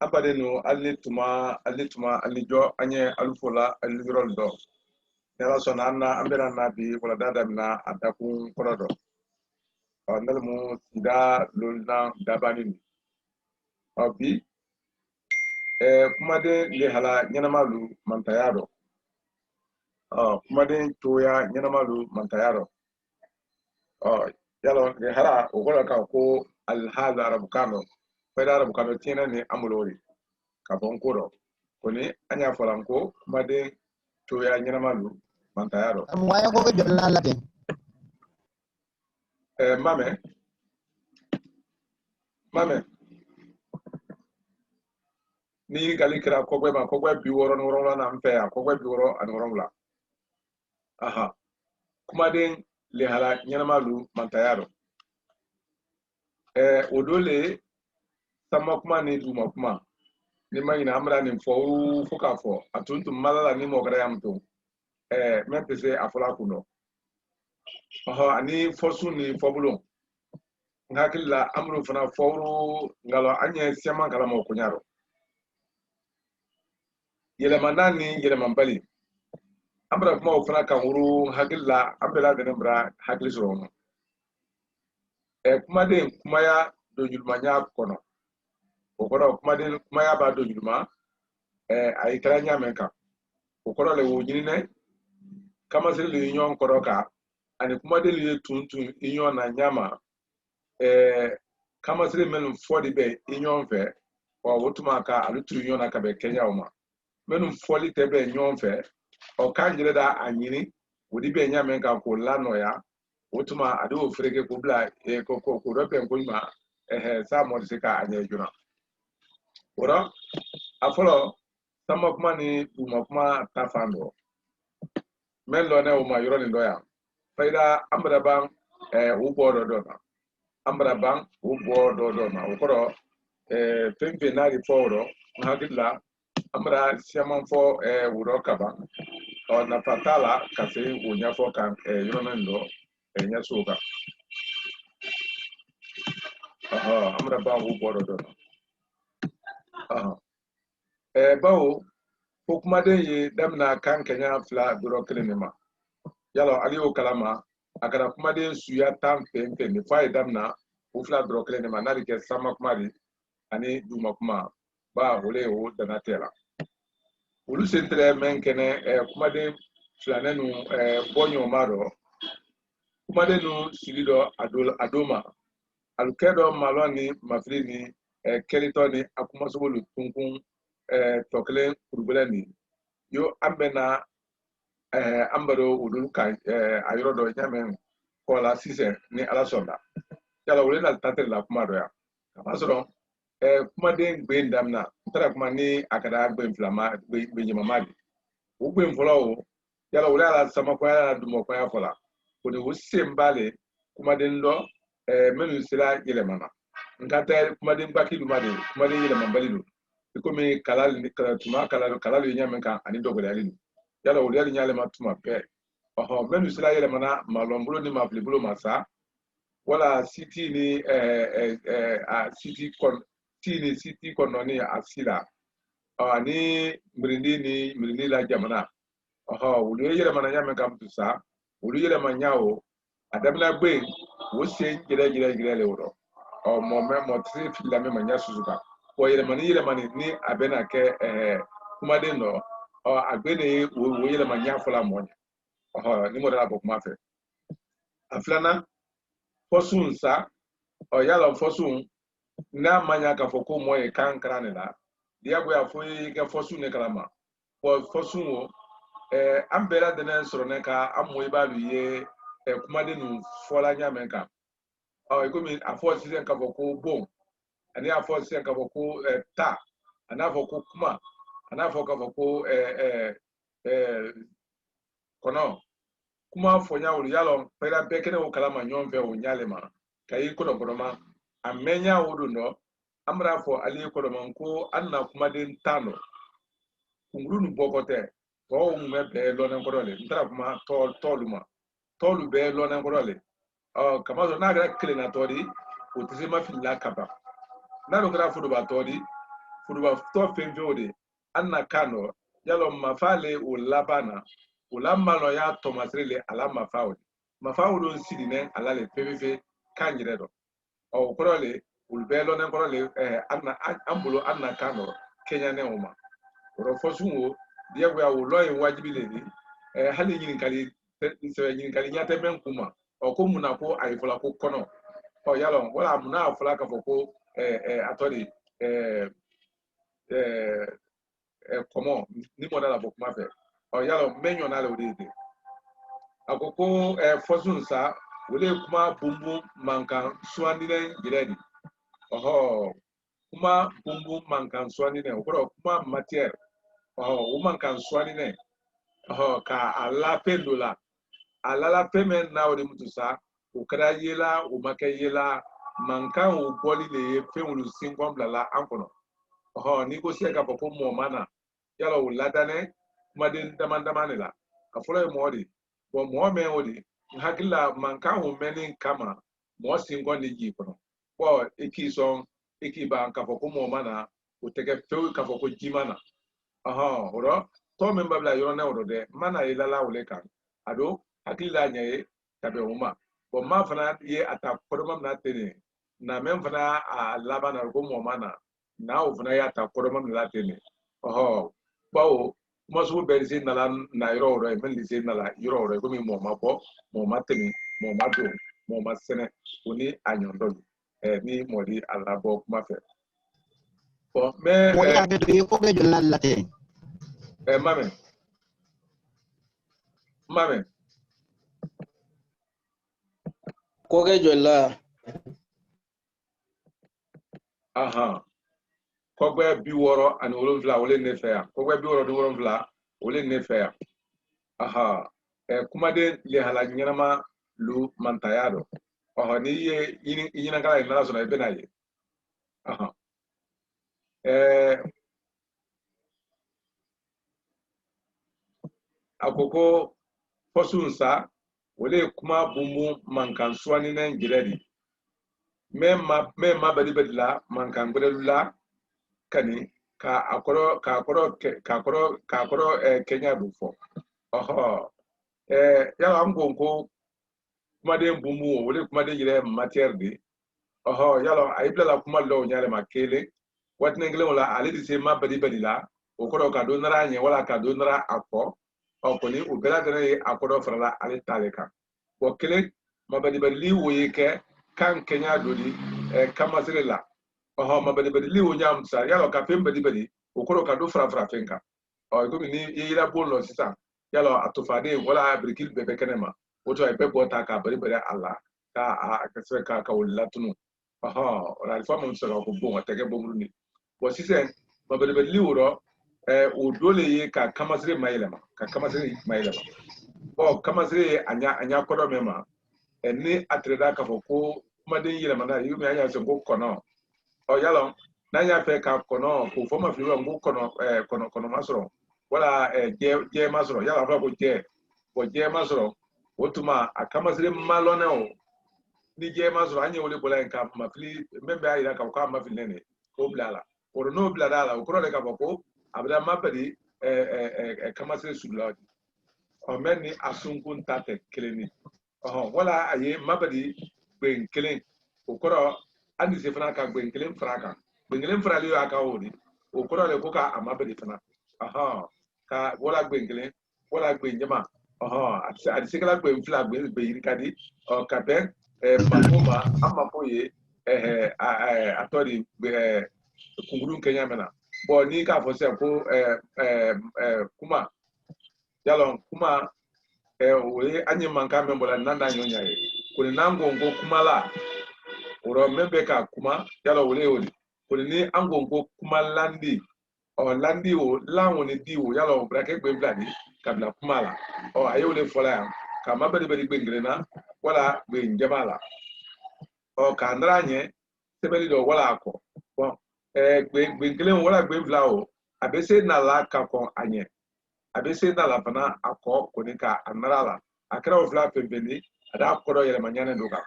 abade no alituma alijo anye alufola alirol do nela so na ambera na bi wala dada na adakun korodo o nel mu sida lolna dabani obi kuma de le hala nyanamalu mantayado kuma de toya nyanamalu mantayado yalo le hala o gola ka ko al hal arabukano fayda arabukano tiene ni amulori ka bonkoro koni anya folanko kuma de toya nyanamalu mantayado Mwaya ko be la latin. Mame ni gali kira kogwe ma kogwe biworo noro na mpe ya kogwe biworo anoro la aha kuma den le hala nyanamalu mantayaro odole sama kuma ni duma kuma ni mayina amra ni fo fuka fo atuntu malala ni mo gara yamto mepese afola kuno aha ani fosu ni fobulo ngakilla amru fana fawru ngalo anye sema kala mo kunyaro yelema nani yelema mbali ambra kuma ofana kan wuru hakilla ambela de nembra hakli soro kuma de kuma ya do julma nya kono o kono kuma de kuma ya ba do julma ay kala nya menka o kono le wujini ne kama sir le nyon koroka ani kuma de le tuntun inyon na nyama kama sir men fodi be inyon fe o wotuma ka alutru nyon aka be Kenya oma menum foli tebe nyon fe o kanjire da anyini wodi be nyame ka ko lano ya wotuma ado frege ko bla ko robe ko ma sa mo se ka anye juna ora afolo sama kuma ni duma kuma tafando mello ne o ma yoro ni doya faida ambra bang ubo do na ambra bang ubo do na okoro tempe na ri foro ngakilla amra siaman fo wuro kaba na fatala kasi unya fo kan yonando nya suka amra ba wu bodo do bawo ko kuma de ye damna kan kenya fla duro klinima yalo aliyo kalama akara kuma de suya tam pempe ni fay damna u fla duro klinima na rike sama kuma ri ani duma kuma ba wole o danatela ulu sentre men kene kuma de flanenu bonyo maro kuma de nu silido adoma alukedo maloni mafrini kelitoni akuma sobolu tunkun tokle kurbulani yo ambena ambaro udul ka ayrodo nyamen kola sise ni alasonda yala wole na tatere la kuma do ya kasoro kuma de gbendamna tara kuma ni akada gbemflama gbejimamadi ugbe mfolo yala wole ala sama kwa yala dumo kwa ya fola kuni usembale kuma de ndo menu sira yelemana ngata kuma de mbaki dumade kuma de yelema mbalido ikomi kalal ni kalal yenyame kan ani dogole ali yala wole ali nyale matuma pe menu sira yelemana malombulo ni maflibulo masa wala city ni city kononi asila ani mrindi la jamana wulu yele mana nyame kam tusa wulu yele manyao adabla gbe wo se gire le woro mo tri fila me manya suzuka wo yele mani ni abena ke kuma de no agbene wo yele manya fola monya ni mo dala bo kuma fe aflana fosun sa yala fosun na manya ka foko moye kan krane la dia bo ya fo ke fosun ne kalama fosun wo ambera de na soro ne ka amoy ba luye kuma de nu fola nya menka ikomi afo sisen ka foko bom ani afo sisen ka foko ta ana foko kuma ana foko ka foko kono kuma fo nya wulu yalo pera bekene o kalama nyombe o nyalema kai ko do boroma amenya wodo no amra fo ali ko do manko anna kuma de tano kunguru bokote to me be lo nan ko dole ndara kuma tolu be lo nan ko dole kama zo na ga kile na tori o tisi ma filla kaba na lo gra fo do ba tori furuba to fenfeode anna kano yalo mafale o labana o lamano ya tomasrele ala mafawdo sidine ala le pvv kanyiredo o korole ulbelo ne korole anna ambulo anna kano kenya ne uma ro fosunwo diagwa wo loyin wajibile ni hali yin kali yin kali nyate men kuma o ko munako ayifola ko kono o yalo wala muna afula ka foko atodi comment ni mo dala bokuma fe o yalo menyo na le odede akoko fosun sa wole kuma bumbu mankan suandine giredi oho kuma bumbu mankan suandine okoro kuma matière oho mankan suandine oho ka ala pendola ala la pemen na odi mutusa ukara yela umakayela mankan o boli le fenulu singom la ankono oho ni ko se ka poko mo mana yala o ladane madin damandamane la afula modi bo mo me odi hakila mankan o menin kama mo singon ni ji kono bo iki ba ka poko mo mana o tege few ka poko jimana aha oro to memba bla yoro na oro de mana ilala ole kan ado hakila nyaye tabe uma bo ma fana ye ata kodoma na tene na men fana a labana ko mo mana na o fana ya ta kodoma na tene oho bawo mo so be zi na la na yoro ro men zi na la yoro ro ko mi mo ma bo mo ma tene mo ma do mo ma sene oni anyondo ni modi alabo kuma fe bo me mo ya be do ko be jonna late mame Koge jola. aha kogbe biworo ani wolonvla wole nefea kogbe biworo ni wolonvla wole nefea aha kumade le hala nyama lu mantayado aha ni ye yina kala ina so na be na ye aha akoko fosunsa wole kuma bumu mankan swani na ngiredi memma badi badila mankan gudela kani ka akoro Kenya bufo oho ya amgonko kuma de bumu wole kuma de yire matière de oho yalo aibla la kuma lo nyale makele watne ngele wala ali di se ma badi badila okoro ka do nara nye wala ka do nara akko okoni o bela de akoro frala ali taleka o kele ma badi badili woye ke kan Kenya dodi kamasirela oho ma badi badili wo nyam sa yalo ka pem badi okoro ka do fra fenka o ko ni yira bollo sisa yalo atofade wala brikil bebe kenema oto ay pebo ta ka badi alla ka kasre ka wulatunu oho la fama msaka ko bon atake bomru ni bo sisen ma badi liwro o dole ye ka kamasire mailema o kamasire anya kodo mema ni atreda ka fo ko madin yilema na yumi anya so ko kono o yalo na nya fe ka kono ko fo ma fi ngo kono masoro wala je masoro yala fa ko je masoro otuma akamasire malone o ni je masoro anya wole bola en ka ma fili membe ayira ka ko ma fili nene ko blala o no blala la o ko le ka ko abda mabadi kamasire suladi o menni asunkun tate keleni wala aye mabadi ben kelen o koro andi se fana ka ben kelen fraka ben kelen frali aka wodi o koro le ko ka amabadi fana ka wala ben kelen wala ben jama adi se kala ben fla ben yirikadi o ka ben mamuma amapoye atori kungurun Kenya mena bo ni ka fo se ko kuma yalo kuma we anyi manka membola nanda nyonya ye kuni nangongo kuma la oro membe ka kuma yalo wole wole kuni ni angongo kuma landi o landi o lawo ni di o yalo brake gbe bladi kabla kuma la o ayo le fola ya ka mabadi badi gbengrena wala gbe njabala o ka ndranye sebeli do wala ako bon gbenkelen wala gbe vla o abese na la ka kon anye abese na la fana ako konika anrala akra vla pembeni ada kodo yele manyane doka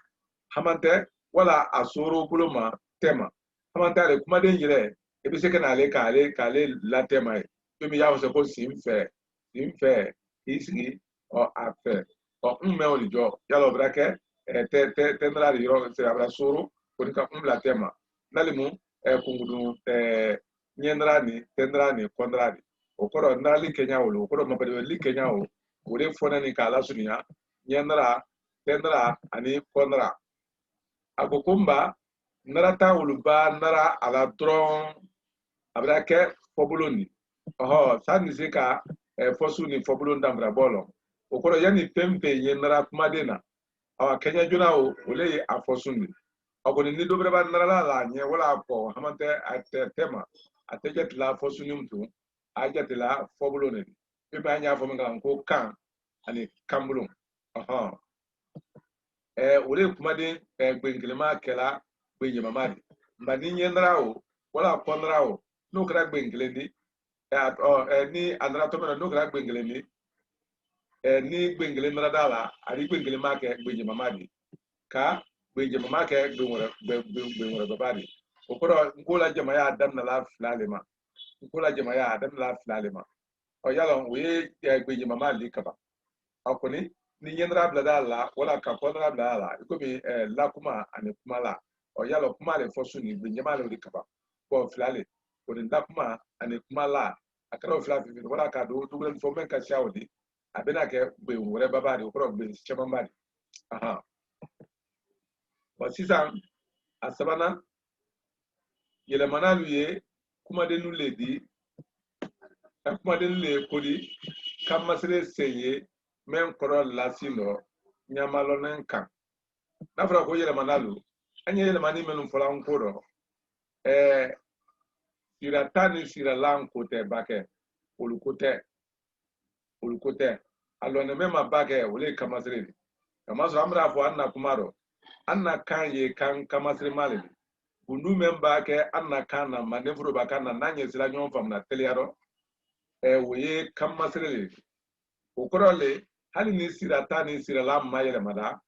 hamante wala asoro buluma tema hamante ale kuma den yire e bi se kana ale k'ale latɛma ye to mi y'a fɔ ko sin fɛ k'i sigi a fɛ mɛ o de jɔ yala o bɛra kɛ tɛndara de yɔrɔ sira a bɛra soro o ni ka latɛma n'ale mu kunkudu ɲɛndara ni tɛndara ni kɔndara ni o kɔrɔ narali kɛɲa wolo o kɔrɔ mabali kɛɲa o de fɔnɛ ni k'a lasurunya ɲɛndara tɛndara ani kɔndara a ko ko nba nara t'a wolo ba nara a la dɔrɔn a bɛra kɛ fɔbolo ni sanni se ka fɔsu ni fɔbolo danfara bɔ lɔ o kɔrɔ yanni fɛn fɛn ye nara kumaden na kɛɲɛ joona o le ye a fɔsu ni kɔni ni dɔ wɛrɛ b'a narala la ɲɛ wala kɔ haman tɛ a tɛ ma a tɛ jatila fɔsu ni mutu a jatila fɔbolo ni fɛn fɛn an y'a fɔ min kan ko kan ani kanbolo o le ye kumaden gbenkelema kɛla gbenjamama de nka ni ɲɛ nara o wala kɔndara o n'o kɛra gbenkelen di ni a nana tɔmɛ na n'o kɛra gbenkelen di ni gbenkelen nana d'a la ani gbenkelen m'a kɛ gbenjamama de ka gbenjamama kɛ gbenwɛrɛbaba de o kɔrɔ n ko la jamaya a daminɛla fila de ma n ko la jamaya a daminɛla fila de ma yala o ye gbenjamama de kaba kɔni ni ɲɛndara bila la wala ka kɔndara bila la i komi lakuma ani kuma la yala kuma de fɔ su ni gbenjama de kaba fila de o ni lakuma ani kuma la a kɛra o fila fɛ wala k'a don dugu fɔ mɛ ka siya o di a bɛna kɛ gben wɛrɛbaba de o kɔrɔ gben camanba de sisan a sabanan yɛlɛmana lu ye kumadennu le di kumadennu le ko di kan masire sen ye mɛ kɔrɔ lasin dɔ ɲamalɔnen kan n'a fɔra ko yɛlɛmana lu an ye yɛlɛmani minnu fɔla an ko dɔ sirata ni siralan ko tɛ bakɛ olu ko tɛ a lɔnɛmɛ ma bakɛ o le kamasire de kamasɔrɔ an bɛna fɔ an na kuma dɔ an na kan ye kan kamasire ma le de gundu mɛ b'a kɛ an na kan na manden foro b'a kan na n'an ɲɛ sira ɲɔgɔn faamuna teliya dɔ o ye kamasire le de o kɔrɔ le hali ni sirata ni siralan ma yɛlɛmada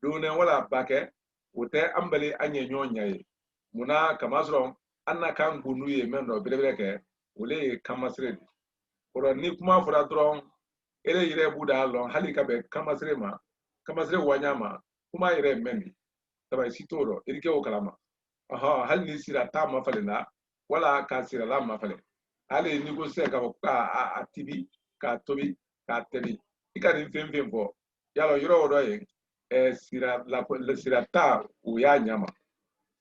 donɛ wala bakɛ o tɛ an bali an ɲɛ ɲɔgɔn ɲɛ ye munna kamasɔrɔ an na kan gundu ye mɛn dɔ belebele kɛ o le ye kamasire de kɔrɔ ni kuma fɔra dɔrɔn ere yɛrɛ b'u da lɔn hali ka bɛn kamasire ma kamasire waɲa ma kuma yɛrɛ ye mɛn de sabu si t'o dɔn i kɛ o kalama hali ni sirata ma falen na wala ka sirala ma falen hali ni ko sisan k'a fɔ k'a tibi k'a tobi k'a tɛbi i ka nin fɛn fɛn fɔ yala yɔrɔ o dɔ ye sirata o y'a ɲama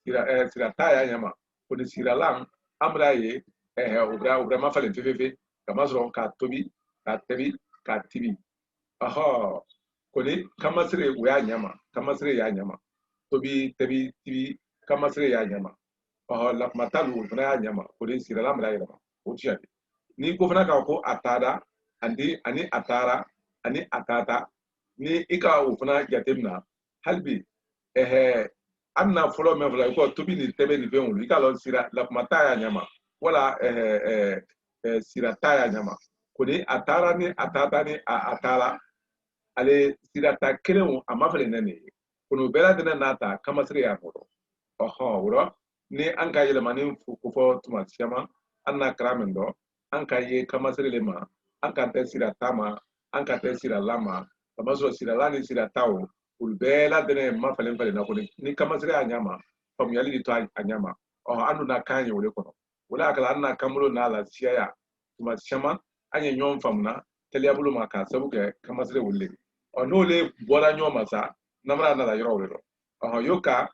sirata y'a ɲama o ni siralan an bɛna ye o bɛra ma falen fefefe kamasɔrɔ k'a tobi k'a tɛbi k'a tibi koni kamasire o y'a ɲama kamasire y'a ɲama tobi tɛbi tibi kamasire y'a ɲama lakumata lu o fana y'a ɲama o de siralan bɛna yɛlɛma o tiɲɛ de ni ko fana k'a ko a taara ani a taara ani a taata ni i ka o fana jateminɛ hali bi an na fɔlɔ mɛn fɔlɔ i ko tobi ni tɛbɛ ni fɛn wolo i k'a lɔn lakumata y'a ɲama wala sirata y'a ɲama koni a taara ni a taata ni a taara ale sirata kelen a ma falen ne ye koni o bɛɛ lajɛlen n'a ta kamasire y'a fɔlɔ wala ni an ka yɛlɛmani kofɔ tuma caman an na kara min dɔn an ka ye kamasire le ma an ka tɛ sirata ma an ka tɛ sirala ma kamasɔrɔ sirala ni sirata o olu bɛɛ lajɛlen ma falen na koni ni kamasire y'a ɲama faamuyali de to a ɲama an donna kan ye o de kɔnɔ o la kala an na kanbolo n'a la siyaya tuma caman an ye ɲɔgɔn faamuna teliya bolo ma k'a sabu kɛ kamasire wuli n'o le bɔra ɲɔgɔn ma sa namara nana yɔrɔ o de dɔn y'o ka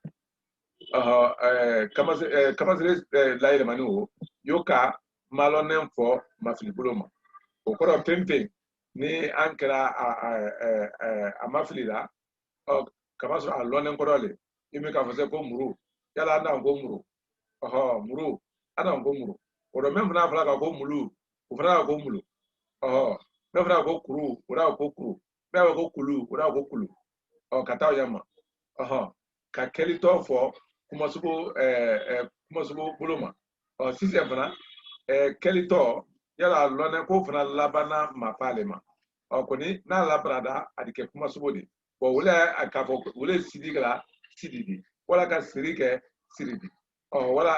kamasire layɛlɛmani o y'o ka malɔnɛ fɔ mafili bolo ma o kɔrɔ fɛn fɛn ni an kɛra a mafili la kamasɔrɔ a lɔnɛ kɔrɔ le i bɛ k'a fɔ se ko muru yala an n'an ko muru muru an n'an ko muru o dɔn mɛ fana fɔra ka ko mulu o fana ka ko mulu mɛ fana ko kuru o da ko kuru mɛ ko kulu o da ko kulu ka taa yama ka kɛlitɔ fɔ kumasogo bolo ma sisan fana kɛlitɔ yala lɔnɛ ko fana labanna maf'ale ma kɔni n'a labarada a de kɛ kumasogo de wole k'a fɔ wole sidi kɛra sidi de wala ka siri kɛ siri de wala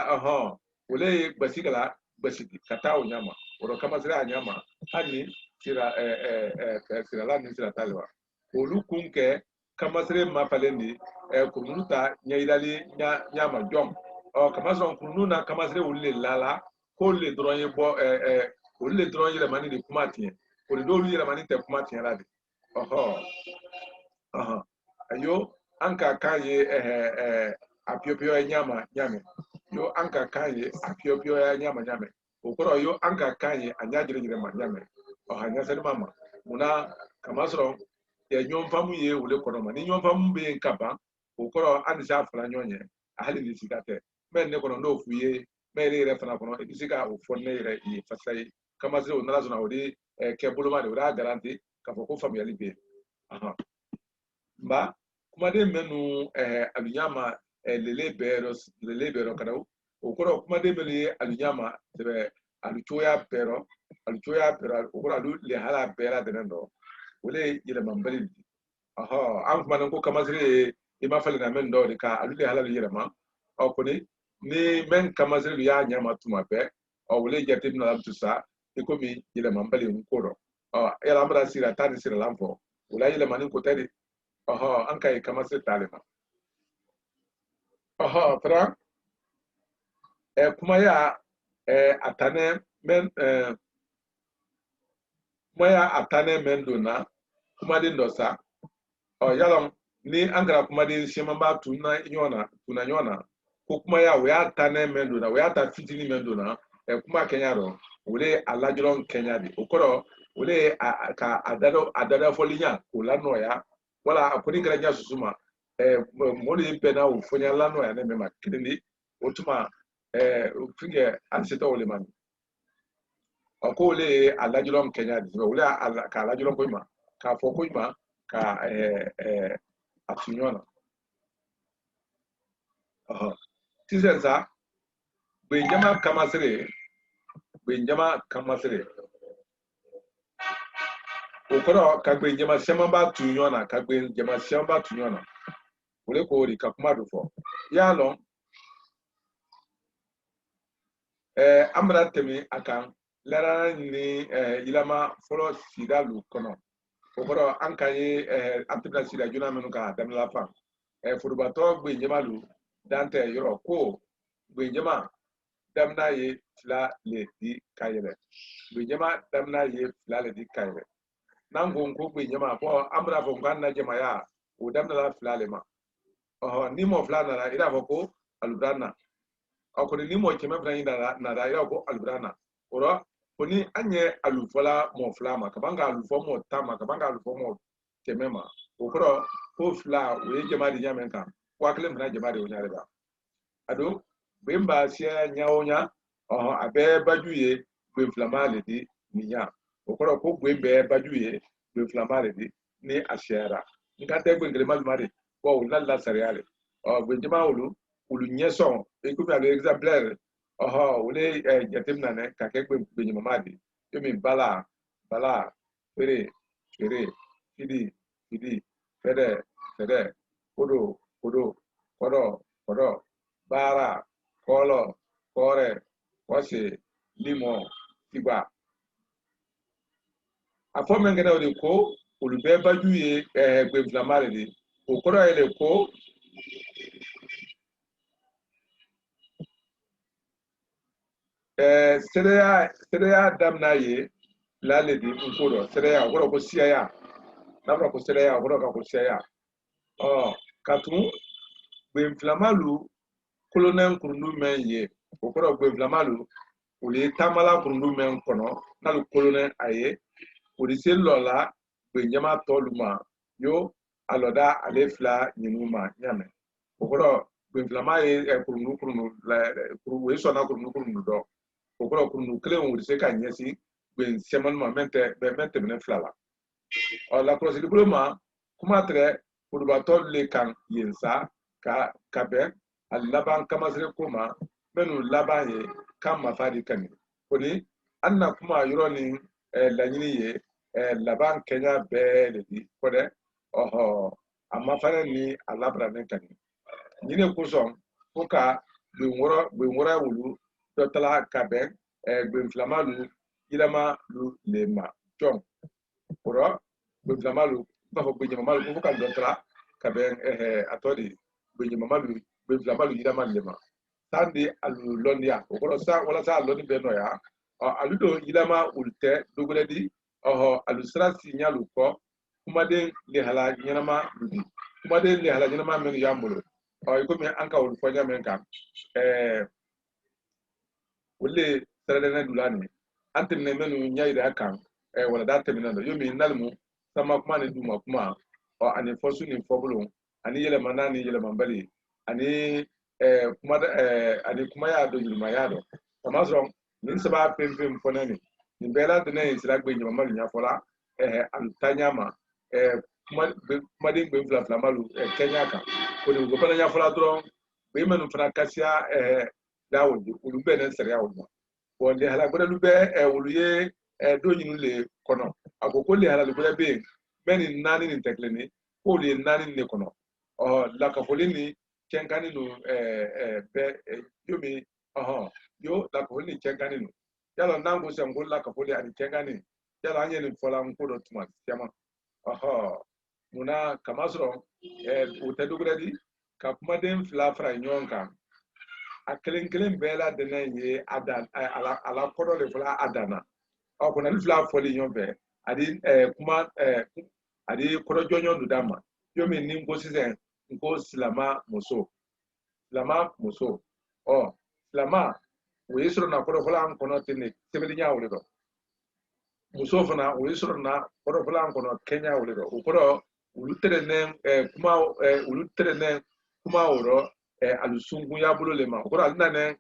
wole basigala basiki katao nyama oro kama sira nyama hani sira sira la ni sira talwa olu kunke kama sira mapalendi kunuta nyaidali nyama jom o kama sira kununa kama sira wole lala ko le dronye bo wole dronye le mani de kumatien ko le dolu le mani te kumatien la de oho ayo anka kaye apiopio nyama nyame yo anka kaye apiopio nyama nyame okoro yo anka kaye anyajire jire ma nyame o hanya sene mama una kamasro ya nyomfamu ye wole kono ma ni nyomfamu be nkaba okoro anisa afra nyonye ahali ni sikate men ne kono no fuye men re fana kono edisika o fonne re yi fasai kamasro na lazona odi kebulu ma de ora garanti ka foko family be mba kuma de menu alunyama lele bero kadau okoro kuma de mele alunyama tebe aluchoya bero okoro alu le hala bera denendo wole yele mambali an kuma nan ko kamazire ima fale na men do de ka alu le hala yele ma okoni ni men kamazire ya nyama tuma be o wole jete na lam tusa ikomi yele mambali nkoro yala amra sira tani sira lampo wala yele manin ko tadi an kai kamar sai talima fra kuma ya atane men kuma ya atane men dona kuma din dosa yalon ni an gara kuma din shema ba tuna nyona ko kuma ya we atane men dona we ata fitini men dona kuma kenya ro wole alajron kenya di okoro wole ka adado folinya ko lano ya wala akoni kala nya susuma moli pena o fonya lano ya ne ma kidini otuma finge ansito ole man ako le alajulom kenya di wole ka alajulom ko ima ka foko ima ka atunyona tisenza benjama kamasire okoro ka benjama semamba tunyona ka benjama semamba tunyona wole ko ri ka kuma do fo yalo amra temi akan lara ni ilama folo sidalu kono okoro ankaye atibna sida juna menu ka damla fa furubato benjamalu dante yoro ko benjama damna ye fla le di kayele benjama damna ye fla le di kayele nango ko benjama bo amra fo ganna jama ya o damna la fla le ma ni mo fla na ira ko alubrana akoni ni mo keme fla na da ira ko alubrana oro koni anye alufola mo fla ma kabanga alufo mo tama kabanga alufo mo temema okoro ko fla we jama di nyame kan kwa kile mna jama di onyare ba ado bemba sia nyaonya abe bajuye be flamale di ninya okoro ko bembe bajuye be flamale di ni asiara ngate gbengere malumare wo lalla sariale benjama ulu nyeson e ko bi exemplaire wole jatemna ne ka ke benjama madi yomi bala fere fidi fede kodo bara kolo kore wase limo tiba afọ mengena ode ko ulube bajuye gbe inflammable di okoro ele ko sereya damna ye lale di nkoro sereya okoro ko siya nabra ko sereya okoro ka ko siya katun gbe inflammable kolonen kurundu men ye okoro gbe inflammable uli tamala kurundu men kono nalu kolonen aye polisi lola benjama toluma yo aloda alefla nyinuma nyame okoro benflama ye kurunu la we sona kurunu do okoro kurunu kle on se ka nyesi ben semanma mente mene flala la crosse diploma kuma tre pour batol le kan yensa ka kabe alaban kamasre kuma menu laban ye kan mafadi kani koni anna kuma yuroni la nyini ye laban kenya bele di kode amafane ni alabra ne kani nyine kuson fuka be ngora wulu dotala kabe gbenflamalu yilama lu lema jom oro gbenflamalu ba fo gbenjamalu ko ka dotala kabe atodi gbenjamalu gbenflamalu yilama lema sandi alu londia okoro sa wala sa loni beno ya aludo yilama ulte dogoledi alu sra signalu ko kumaden le hala nyama ludi kumaden le hala nyama men yambulo iko mi anka ul fanya men kan wolle sradana dulani antin ne menu nyaida kan wala da temina yomi nalmu sama kuma ne duma kuma ani fosu ni fobulo ani yele manani yele mambali ani kuma ani kuma ya do yulma ya do tamazron min saba pempem fonani ni bela de ne isra gbe nyama malu nya fola antanyama kuma de gbe fla fla malu kenya kan ko ni go pana nya fola dron be menu fana kasia dawo ulu be ne sere ya wo bon le hala gbe lu be ulu ye do nyinu le kono akoko le hala gbe be meni nani ni tekleni ko le nani ne kono la ka folini kenkani no be yomi yo la ka folini kenkani no yalo nango se ngol la ka foli ani kenkani yalo anye ni fola nkodo tuma tiama muna kamasro uteduguredi ka kuma den fla fra nyonka akelen bela de na ye adan ala kodo le fla adana kuna ni fla foli nyombe adi kuma adi kodo jonyo ndama yomi ni ngosisen ngo silama muso silama wo yisro na kodo fla an kono tini tebeli nya wole do muso fana wo yisro na kodo fla an kono kenya wole do o kodo ulutere ne kuma woro alusungu ya bulo lema o kodo alina ne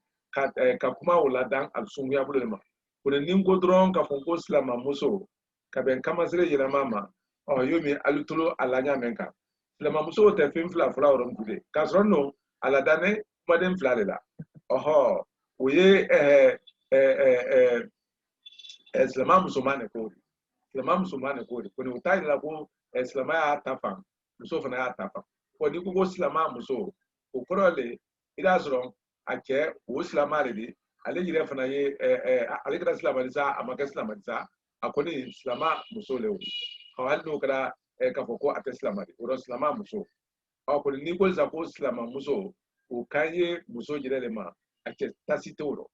ka kuma wala dan alusungu ya bulo lema ko ni ngo dron ka fonko silama muso ka ben kamasire yira mama yomi alutulo alanya menka silama muso te fin fla woro mbude kasrono aladane kuma den fla lela oye silama musomane kodi koni utai la ko silama ya tafam muso fana ya tafam kodi ko silama muso o korole ida soro ake o silama le ale jire fana ye ale kra silama disa amaka silama disa akoni silama muso le o hawal no kra ka foko ate silama de o silama muso ko ni ko za ko silama muso o kanye muso jire le ma ake tasitoro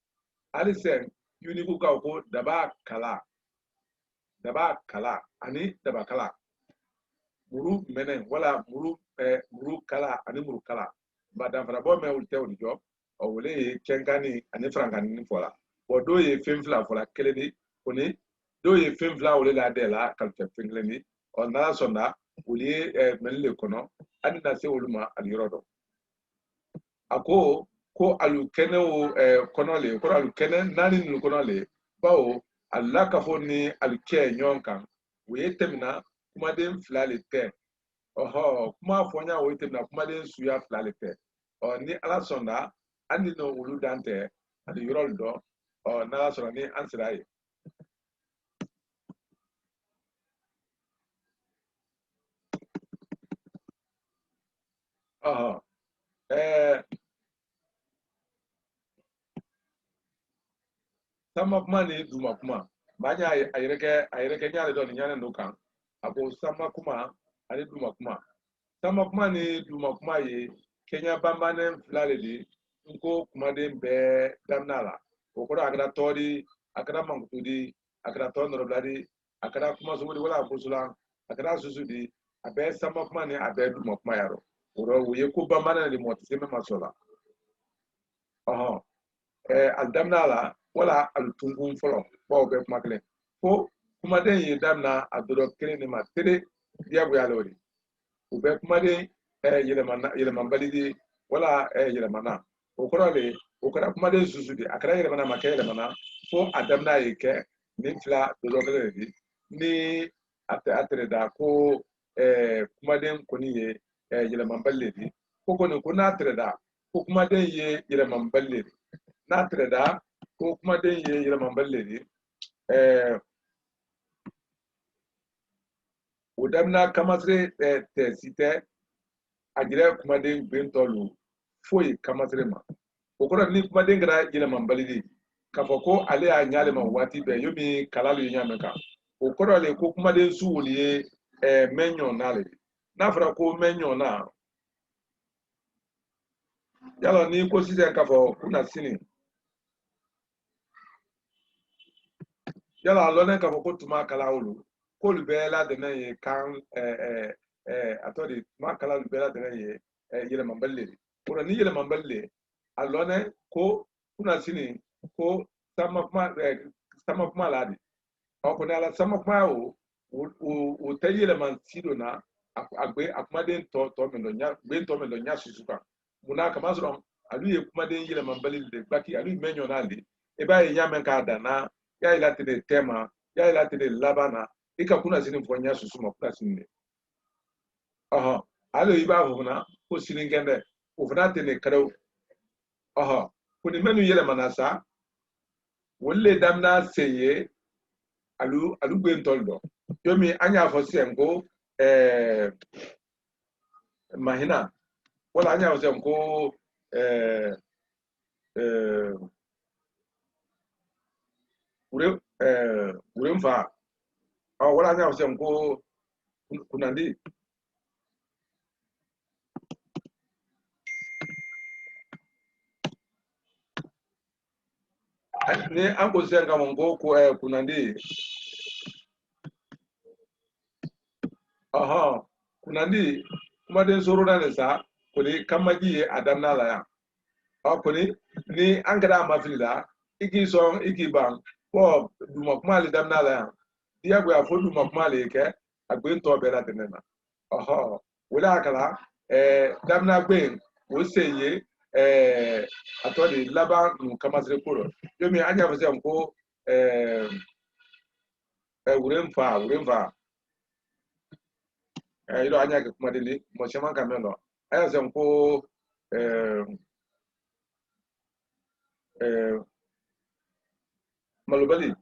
alisen uniku ka ko daba kala ani daba kala muru menen wala muru kala ani muru kala ba dan fara bo me ulte o dijo o wole kenkani ani frankani ni fola bo do ye femfla fola keledi oni do ye femfla wole la de la kalfe fingleni on na sonda wole menle kono ani na se woluma ali rodo ako ko alu kene o konole ko alu kene nani nu konole bawo alla ka foni alu ke nyonkan wo yetemna kuma den flale te kuma fonya wo yetemna kuma den suya flale te ni ala sonda ani no wulu dante ali yorol do na ala sonda ni ansiraye sama kuma ni duma kuma banya ayireke nyale do ni nyane no kan ako sama kuma ani duma kuma sama kuma ni duma kuma ye Kenya bambane flale di nko kuma den be damnala okoro akada tori akada mangutudi akada tonoro bladi akada kuma sumudi wala busula akada susudi abe sama kuma ni abe duma kuma yaro oro wuye ko bambane ni motiseme masola aldamnala wala altungun folo bo be kuma kele ko kuma den ye damna adoro kele ni ma tere dia bu yalori ube kuma den yeleman balidi wala yelemana okorole okora kuma den susudi akara yelemana make yelemana fo adamna yeke ni fla do kele ni atre da ko kuma den koni ye yeleman balidi ko koni ko na atre da ko kuma den ye yeleman balidi na treda ko kuma den ye yeleman balleri udamna kamasre te site agire kuma den bentolu foi kamasre ma okora ni kuma den gra yeleman balleri kafoko ale a nyale ma wati be yomi kalalu nyame ka o koro le ko kuma den su woliye menyo nale na fara ko menyo na yalo ni ko sise kafo kuna sini yala lone kafo ko tuma kalawulu ko lu be la de na ye kan atodi ma kala lu be la de na ye yele mamballe ko ni yele mamballe alone ko kuna sini ko sama kuma ladi ko na la sama kuma o tayele man sido na agbe akumaden to melo nya be to melo nya susuka muna kama so alu ye kumaden yele man balil de baki alu menyo na de e ba ye nya men ka da na ya ila tede tema ya ila tede labana ika kuna sini fo nya susuma kuna sini aha alu iba ho na ko sini ngende o fana tene kado aha kuni menu yele manasa wolle damna seye alu gbe ntoldo yomi anya fo sengo mahina wala anya fo sengo ure mfa wala anya fo sengo kunandi ni anko senga mongo ko kunandi aha kunandi kuma den soro na nesa kuni kamaji adamna la ya kuni ni angada mafilida iki song iki bang ko duma kuma le damna la ya dia go afo duma kuma le ke agbe nto be la tenena aha wala kala damna gbe wo seye atodi laba nu kamasre kuro yomi anya fose nko uremfa ilo anya ke kuma dele mo chama kamelo aya se nko malobali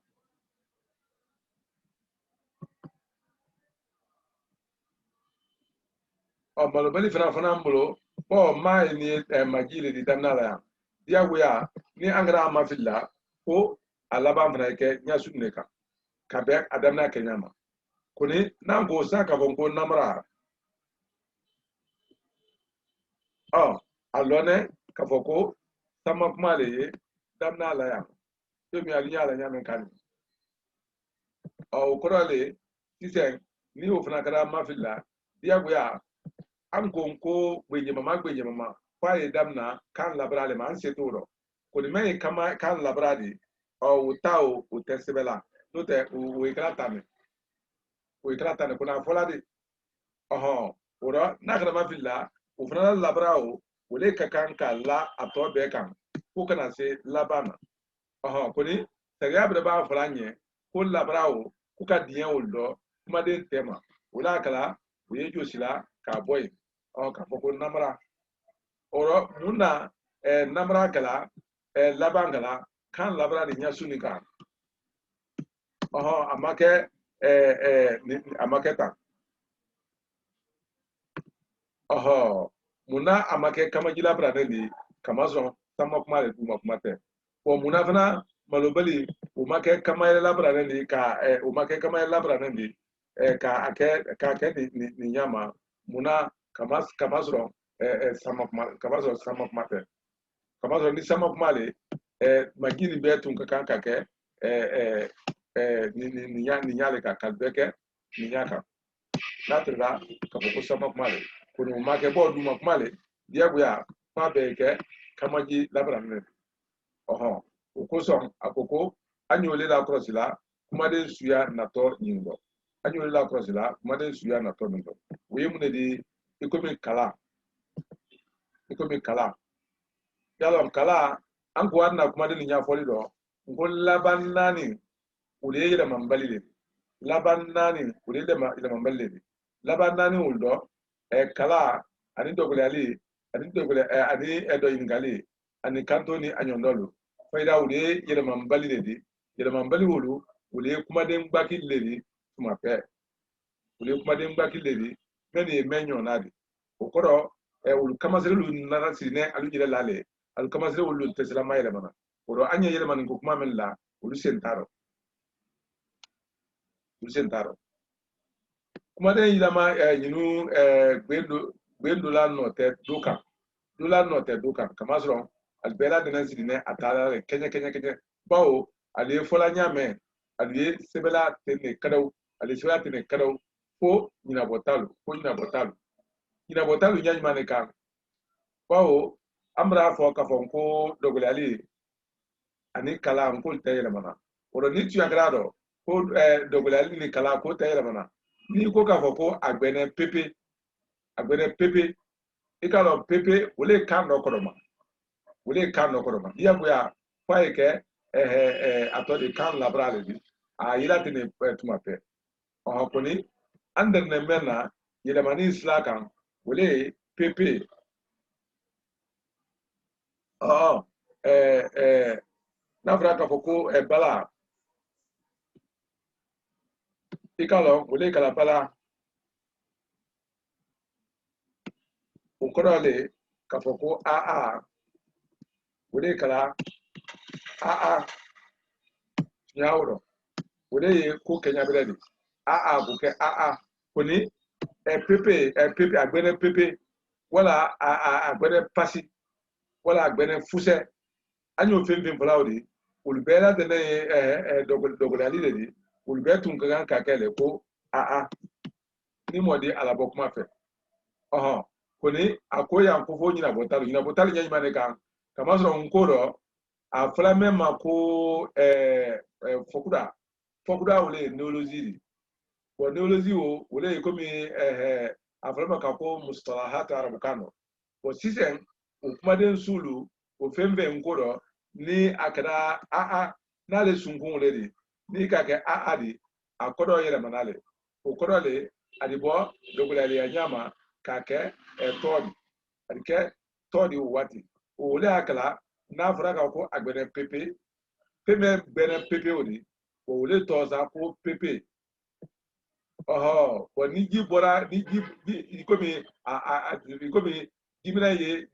malobali fana mbolo bo ma ni magile di damnala ya dia goya ni angra mafilla ko alaba fana ke nya sunne ka be adamna kenyama kuni nango saka bonko namra alone kafoko sama kumale ye damna la ya yomi alinya la nyame kan korale tisen ni ofuna kara mafilla dia goya angonko gbeje mama kwaye damna kan labrale man setoro kuni mai kama kan labradi utao utesebela note uikratane kuna folade ora nakara mafilla ofuna labrao wole kakan ka la atobe kan ko kana se labana kuni tagabre ba franye ko labrao ko ka dien woldo kuma de tema wala kala we josila ka boy ka foko namra oro muna namra kala labangala kan labra ni nyasuni kan amake amaketa muna amake kama jila brane ni kama zo sama kuma le kuma kumate o muna fana malobali umake kama la brane ni ka umake kama la brane ni ka ake ni nyama muna kama zo sama kuma kama zo sama kumate kama zo ni sama kuma le magini betun ka kan kake ni nyale ka kalbeke ni nyaka natrira ka ko sama kuma le kono make bo duma kuma le dia goya fa beke kamaji labranne ukoso akoko anyole la krosila kuma de suya nato nyingo anyole la krosila kuma de suya nato ndo we mu ne di ikomi kala yalo kala anko wana kuma de nya foli do ngol labannani ule da mambali le labannani ule da mambali le labannani uldo kala ani dogole ali ani dogole ani edo ingali ani kantoni anyondolo fayda ule yele mambali le di yele mambali wulu ule kuma den gbaki le di kuma pe ule kuma den gbaki le di meni menyo nadi okoro ulu kamasere lu narasi ne alu jile lale alu kamasere wulu tesela mayele mana oro anya yele man ko kuma men la ulu sentaro kuma den yilama nyinu gbendo la note dukan kama sɔrɔ albela dana sidine atala kenya bawo ale fola nyame ale sebela tene kadaw fo nyina botalu nyanyma ne kan bawo amra fo ka fo ko dogole ali ani kala ko tayela mana oro ni tu agrado ko dogole ali ni kala ko tayela mana ni ko ka fo ko agbene pepe ikalo pepe wole kan no koroma iya buya faye ke atodi kan labrale di a yila tini tuma pe koni ander ne mena yele mani isla kan wole pepe na fraka foko bala ikalo wole kala bala ukorole ka foko wole kala nyawro wole ko kenya bredi ko ke koni pepe agbene pepe wala agbene pasi wala agbene fuse anyo femfem flawdi ulbela de ne dogolali de ulbetun kan ka kele ko ni modi ala bokuma fe koni akoya ko fo nyina botalu nyima ne kan kama so nkoro a flame ma ko fokuda wole neology ko neology wole komi a flame ka ko mustalahat arabukano ko sisen o kuma den sulu o fembe nkoro ni akada na le sunkun wole di ni ka ke di akodo yele manale o kodo le adibo dogolali anyama ka ke todi wati o le akala na fraka ko agbere pepe bene pepe odi o le toza ko pepe ko ni jibora ni ikomi ikomi jimina ye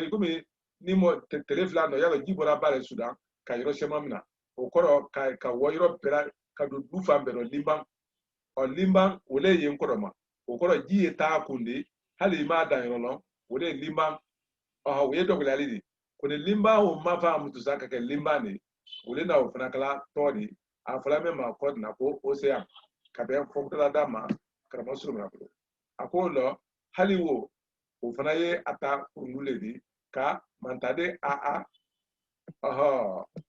ikomi ni mo telefla no yalo jibora bare sudan ka yoro semamna o koro ka woyro pera ka du dufa mbero limban wole yen koroma o koro jiye ta kundi hali ma da yoro wole limban we dogla lidi ko ne limba o mafa mutu saka ke limba ne wole na o fana kala todi a fala me ma ko na ko ocean ka be fo kala dama karama suru na ko akolo haliwo o fana ye ata kundule di ka mantade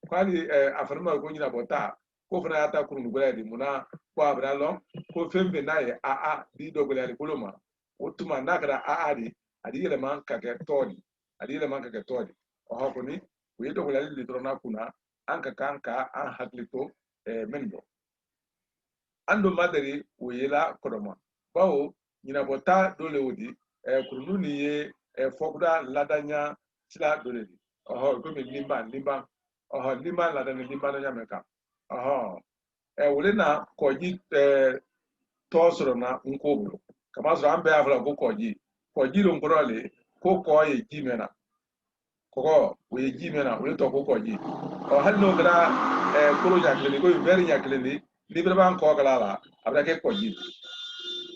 kwali afarma ko nyina bota ko fana ata kundule di muna ko abralo ko fembe na ye di dogla li koloma otuma nakara di adi yele man ka ke todi koni we dogla li drona kuna anka kanka an haklito mendo ando madari weyela kodoma bawo nyina bota dole wodi kurunu ni ye fokuda ladanya sila dole di ko mi limban limban ladanya limban no nyameka wole na koji tosoro na nkobro kama so ambe afla ko koji lo nkorole ko ye jimena ko we jimena wole to ko koji halno gra koro yakle ko veri yakle libre ban ko kala abra ke koji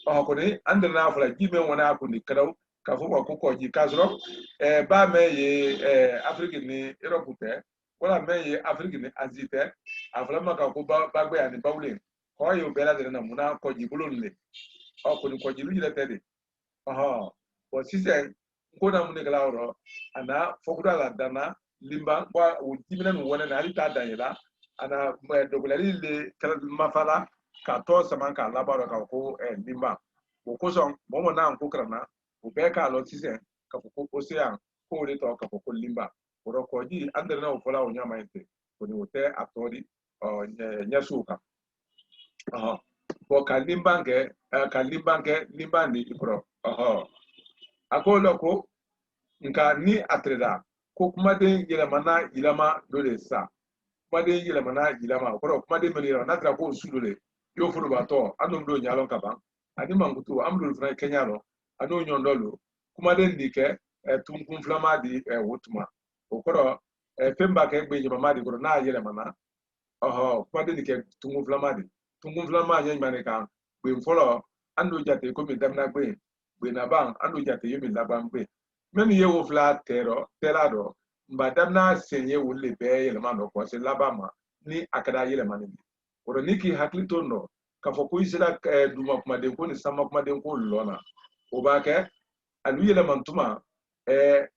ko ni andana afla jime wona ko ni karaw ka fo ko koji kasro ba me ye afrique ni europe te wala me ye afrique ni asie te afla maka ko ba gbe ani bawle ko yo bela de na muna koji bulunle ko ni koji lu jile tede ko sisen ko na mun kala oro ana fokura la dana limba wa jimina no wona na alita danyela ana dogolali le kala mafala ka to saman ka labaro ka ko limba ko son mo na ko krana o be ka lo sisen ka ko ocean ko le to ka ko limba oro ko ji andere na o fola o nyama ite ko ni o te atori nyasuka ko ka limbange limbandi ikro akolo ko nka ni atreda ko kuma den yilama dole sa kuma den yilama ko kuma den menira na tra ko sudole yo furu bato andum do nyalon kaban ani mangutu amdul fra kenyalo ado nyondolo kuma den dike tunkun flama di wotuma o ko femba ke gbe jama di ko na yele mana kuma de ke tungu flama nya mane kan gbe folo ando jate ko mi damna gbe na ban ando jate yemi laban gbe memi ye wo fla terado mba damna senye wulle be yele mano ko se labama ni akada yele mane oro niki haklito no ka fo ko isila duma kuma de ko ni sama kuma de ko lona o ba ke alu yele mantuma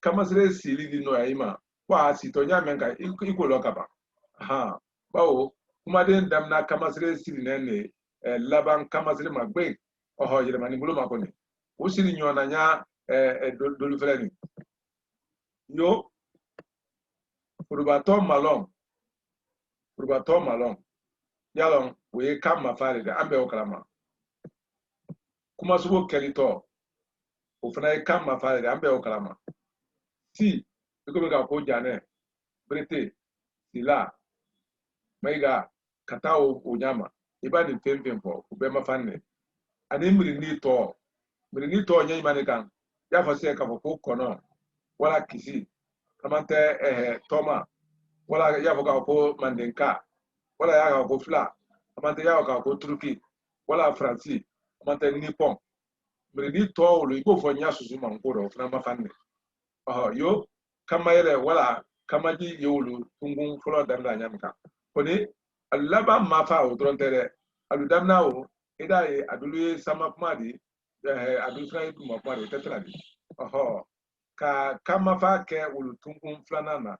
kamasire sili di no ayima kwa sito nya menka iko lokaba ha bawo kuma den damna kamasire sili nene laban kamasire magbe yele mani bulu makoni o sili nyona nya dolu freni yo Purbato malon yalon we kam mafari da ambe okalama kuma sugo kelito o fana kam mafari da ambe okalama si iko ga ko jane brete sila maiga katao onyama ibadi pempem po ube mafanne ani miri ni to nyi mane kan ya fase ka ko kono wala kisi kamante toma wala ya foka ko mandenka wala ya ko fla kamante ya ko turki wala franci kamante nippon miri ni to lo ibo fo nya susu mankoro fna mafanne yo kama yele wala kamaji yewulu tungun folo damda nyamka koni alaba mafa o drontere alu damna o ida adulu sama kumadi adulu fna ibu makumadi tetradi ka kama fa ke ulu tungun flanana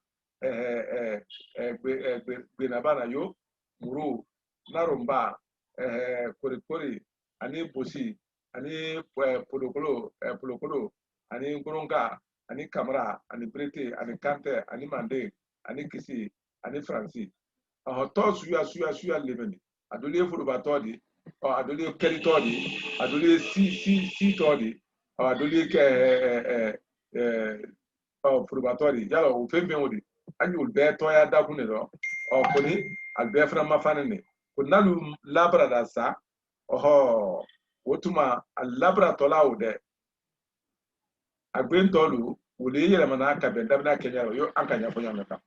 na bana yo muru narumba kori ani bosi ani polokolo ani nkoronka ani kamera ani brete ani kante ani mande ani kisi ani franci to suya lebeni adole furuba todi adole keri todi adole si todi adole ke furuba todi yalo o femben wodi anyi ul be to ya da kune do koni al be fra mafane ko nalu labra da sa wotuma al labra to lawo de agben tolu wule yele mana ka ben dabna kenya yo anka nya fonya meka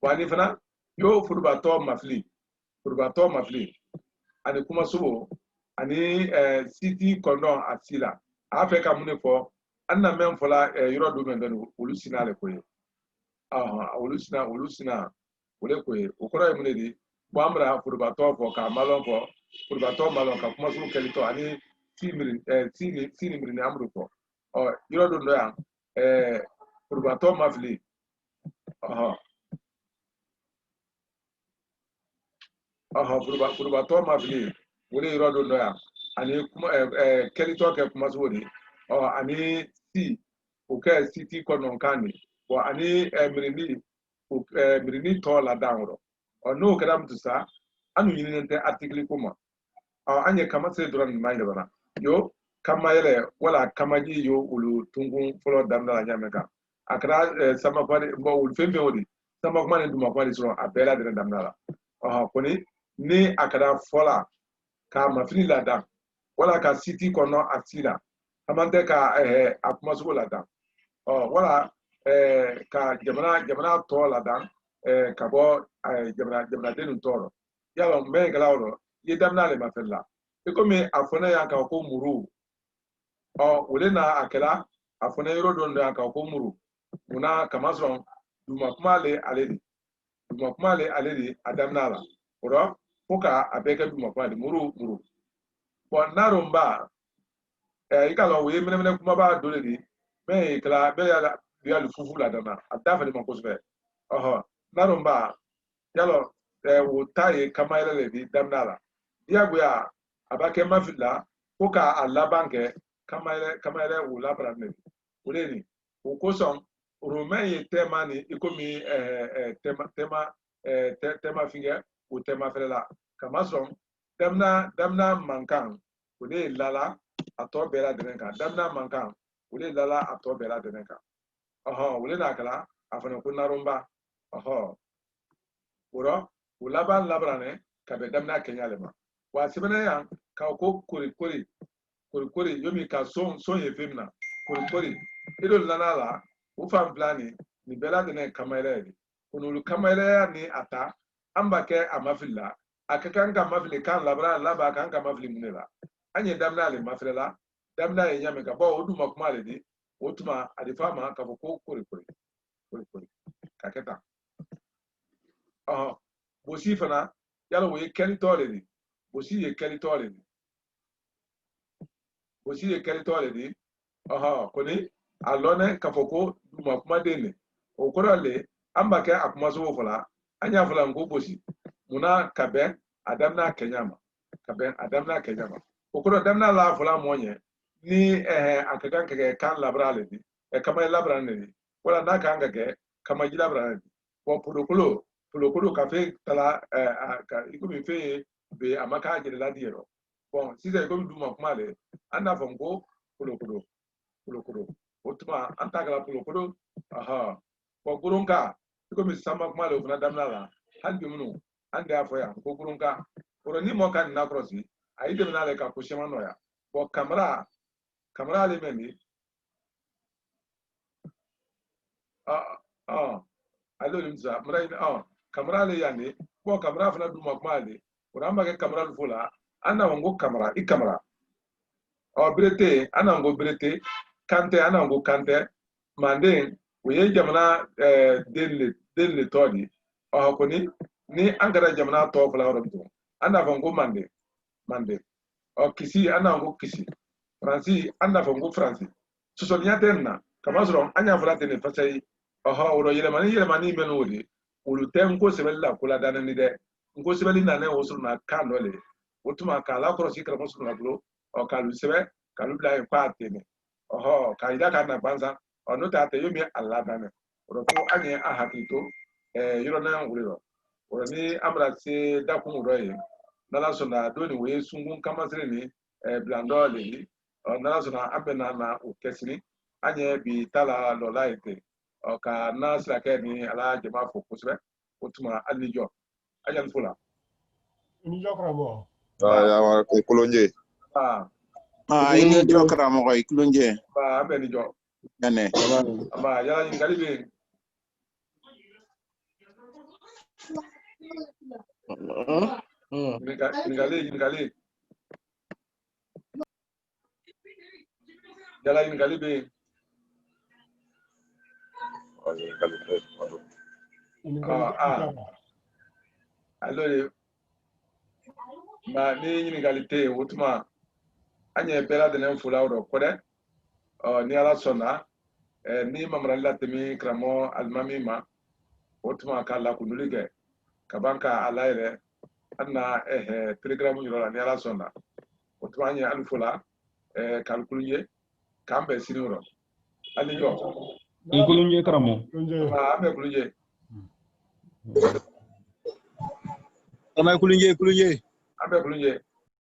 wani fana yo furubato mafli ani kuma subo ani city kondo asila afrika mune fo anna men fola yoro do men don ulusina le koye ulusina wole koye okoro mune di bamra furubato fo ka malon fo furubato malon ka kuma subo kelito ani sini ni amru fo yoro do ndo ya furubato mafli furubato mafli wole yoro do ndo ya ani kuma kelito ke kuma subo ni ani oke city kono kani ani mirini to la dangro no kadam tusa anu yinente article kuma anye kama se duran manga bana yo kama yele wala kama ji yo ulu tungun folo damda la nyameka akra sama kwani bo ul fembe wodi sama kuma ne duma kwani so abela de damda la koni ni akra fola ka mafini la dam wala ka city kono asila amante ka akuma so la dam wala ka jamana to la dam ka bo jamana denu toro yalo me galawro ye damna le mafella ikomi afona ya ka ko muru wole na akela afona yoro don da ka ko muru muna kamason duma kumale aledi adamna la oro poka abeka duma kumale muru bo narumba ikalo we mene kuma ba dole di me kala be ya lu fufu la dana adafa de makosbe narumba yalo wo taye kamaile le di damna la ya abake mafila poka alabanke kamaile wo labra ne uleni ukoson romain temani ikomi tema finger o tema fela kamason damna mankan ule lala ato bela denenka damna mankan ule lala ato bela denenka ule nakala afana kunarumba uro ulaban labrane kabe damna kenyalema wa sibana yan ka ko kori yomi ka son ye femna kori ido lanala ufam plani ni bela de ne kamere di kunulu kamere ni ata ambake amafilla akakan ka mafile kan labra laba kan ka mafile munela anye damna le mafila damna ye nyame ka ba odu makuma le di otuma adifama ka ko kuri kaketa bosi fana yala wo ye keli tole di bosi ye keli tole di koni alone ka foko du makuma dene o korale amba ke akuma so fola anya fola ngo bosi muna kabe adamna kenyama o koro damna la fola monye ni akakan ke kan labrale di kama labrale di wala na kan ke kama labrale di po protocolo café tala ka ikomi fe be amaka jere la diero bon si c'est comme du makuma le anda fongo protocolo otuma antagala protocolo po gurunka ikomi sama kuma le funa damna la halbi munu ande afoya ko gurunka oro ni mo kan na krosi aide na le ka ko shema noya po camera le mendi allo limza mra camera le yande po camera fana du makuma le oro amba ke camera lu fola ana wango camera brete ana wango brete kante ana wango kante mande oye jamana denle todi koni ni angara jamana to fala oro ana wango mande kisi ana wango kisi franci ana wango franci sosonya tenna kama soro anya fala tene fasai oro yelemani menodi ulu tem ko sebella kula danani de ko sebeli na ne wosu na kanole otuma kala krosi kra mosu na blo kalu sebe kalu bla pa tene ka ida ka na banza no ta te yomi alla dane oro ko anye ahakito yoro na nguliro oro ni amra se da kun roye nala so na doni we sungun kama sire ni blando le nala so na abena na o kesini anye bi tala lo laite ka na slake ni ala jema fokusbe otuma alijo ajan fula ini jokramo ya wa kulonje ini jokramo ko iklunje ba abeni jo ane ba yala ni galibe Ngali. Yala in galibe. Allora, ma ni in galite utuma anya bela de nan fula ro kode ni ala sona ni mamralla temi kramo almami ma utuma kala kunulige kabanka alaire anna telegram yoro ni ala sona utuma anya alfula kalkuluje kambe sinuro ali jo kulunje kramo ambe kuluje kulunje ambe kuluje